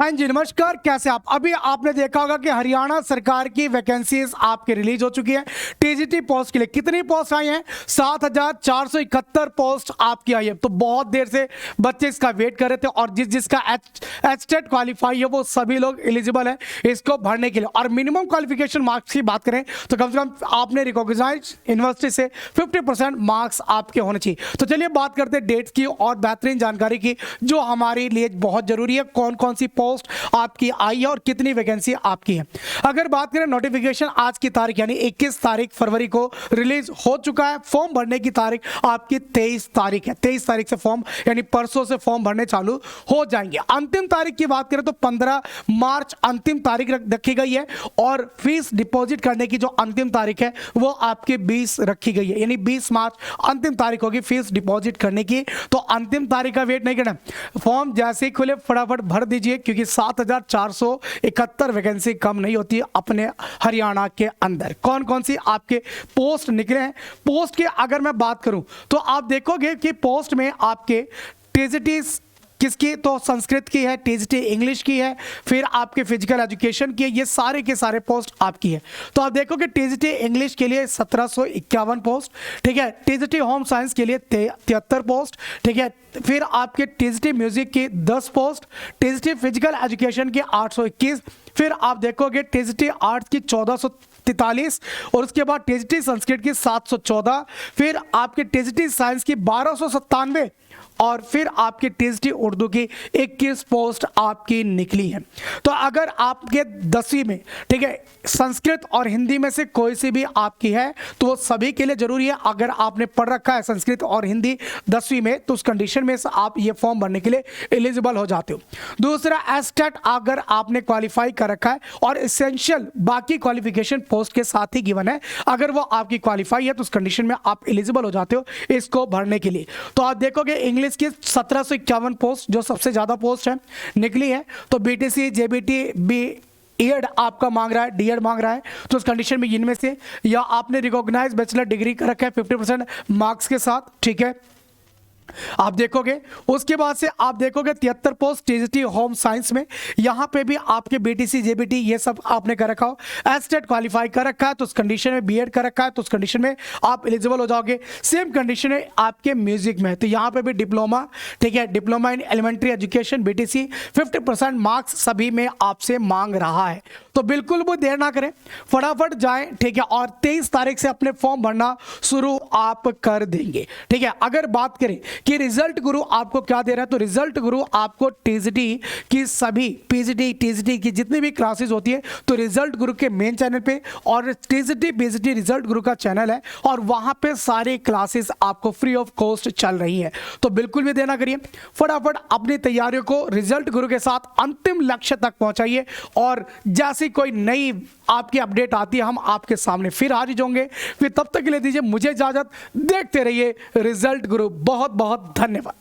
हाँ जी नमस्कार, कैसे आप? अभी आपने देखा होगा कि हरियाणा सरकार की वैकेंसीज आपके रिलीज हो चुकी है। टीजीटी पोस्ट के लिए कितनी पोस्ट आई हैं? 7,471 पोस्ट आपकी आई है। तो बहुत देर से बच्चे इसका वेट कर रहे थे और जिसका एचटेट क्वालिफाई है वो सभी लोग एलिजिबल है इसको भरने के लिए। और मिनिमम क्वालिफिकेशन मार्क्स की बात करें तो कम से कम आपने रिकॉग्नाइज यूनिवर्सिटी से 50% मार्क्स आपके होने चाहिए। तो चलिए बात करते हैं डेट्स की और बेहतरीन जानकारी की जो हमारे लिए बहुत जरूरी है। कौन कौन सी पोस्ट आपकी आई है और कितनी वैकेंसी आपकी है। अगर बात करें नोटिफिकेशन आज की तारीख यानी 21 तारीख फरवरी को रिलीज हो चुका है। फॉर्म भरने की तारीख आपकी 23 तारीख है। 23 तारीख से फॉर्म यानी परसों से फॉर्म भरने चालू हो जाएंगे। अंतिम तारीख की बात करें तो 15 मार्च अंतिम तारीख रखी गई है और फीस डिपॉजिट करने की जो अंतिम तारीख है वो आपके 20 रखी गई है, यानी 20 मार्च अंतिम तारीख होगी फीस डिपॉजिट करने की। तो अंतिम तारीख का वेट नहीं करना, फॉर्म जैसे ही खुले फटाफट भर दीजिए क्योंकि 7,471 वैकेंसी कम नहीं होती अपने हरियाणा के अंदर। कौन कौन सी आपके पोस्ट निकले हैं? पोस्ट की अगर मैं बात करूं तो आप देखोगे कि पोस्ट में आपके टीजीटी किसकी, तो संस्कृत की है, टीजीटी इंग्लिश की है, फिर आपके फिजिकल एजुकेशन की है। ये सारे के सारे पोस्ट आपकी है। तो आप देखोगे टीजीटी इंग्लिश के लिए 1751 पोस्ट, ठीक है। टीजीटी होम साइंस के लिए 73 पोस्ट, ठीक है। फिर आपके टीजीटी म्यूजिक की 10 पोस्ट, टीजीटी फिजिकल एजुकेशन की 821, फिर आप देखोगे टीजीटी आर्ट्स की 1443 और उसके बाद टीजीटी संस्कृत की 714, फिर आपके टीजीटी साइंस की 1297 और फिर आपकी टीजीटी उर्दू की 21 पोस्ट आपकी निकली है। तो अगर आपके 10वीं में, ठीक है, संस्कृत और हिंदी में से कोई सी भी आपकी है तो वो सभी के लिए जरूरी है। अगर आपने पढ़ रखा है संस्कृत और हिंदी 10वीं में तो उस कंडीशन में से आप ये फॉर्म भरने के लिए एलिजिबल हो जाते हो। दूसरा एचटेट अगर आपने क्वालिफाई कर रखा है और एसेंशियल बाकी क्वालिफिकेशन पोस्ट के साथ ही गिवन है, अगर वो आपकी क्वालिफाई है तो उस कंडीशन में आप एलिजिबल हो जाते हो इसको भरने के लिए। तो आप देखोगे इंग्लिश की 1751 पोस्ट जो सबसे ज्यादा पोस्ट है निकली है। तो बीटीसी, जेबीटी, एड आपका मांग रहा है, डीएड मांग रहा है, तो उस कंडीशन में इनमें से या आपने रिकॉग्नाइज बैचलर डिग्री कर रखा है 50% मार्क्स के साथ, ठीक है, आप देखोगे। उसके बाद से आप देखोगे 73 पोस्ट टीजीटी होम साइंस में, यहां पे भी आपके बीटीसी, जेबीटी ये सब आपने कर रखा हो, एचटेट क्वालिफाई कर रखा है तो उस कंडीशन में, बीएड कर रखा है तो उस कंडीशन में आप एलिजिबल हो जाओगे। सेम कंडीशन है आपके म्यूजिक में, तो यहां पे भी डिप्लोमा, ठीक है, diploma in elementary education BTC 50% marks सभी में आपसे मांग रहा है। तो बिल्कुल वो देर ना करें, फटाफट जाएं, ठीक है, और 23 तारीख से अपने फॉर्म भरना शुरू आप कर देंगे, ठीक है। अगर बात करें कि रिजल्ट गुरु आपको क्या दे रहा है, तो रिजल्ट गुरु आपको टीजीटी की सभी पीजीटी, टीजीटी की जितनी भी क्लासेस होती है तो रिजल्ट गुरु के मेन चैनल पे और टीजीटी पीजीटी रिजल्ट गुरु का चैनल है और वहां पे सारी क्लासेस आपको फ्री ऑफ कॉस्ट चल रही है। तो बिल्कुल भी देना करिए, फटाफट अपनी तैयारियों को रिजल्ट गुरु के साथ अंतिम लक्ष्य तक पहुंचाइए और जैसी कोई नई आपकी अपडेट आती है हम आपके सामने फिर हाजिर होंगे। फिर तब तक के लिए दीजिए मुझे इजाजत, देखते रहिए रिजल्ट गुरु। बहुत बहुत धन्यवाद।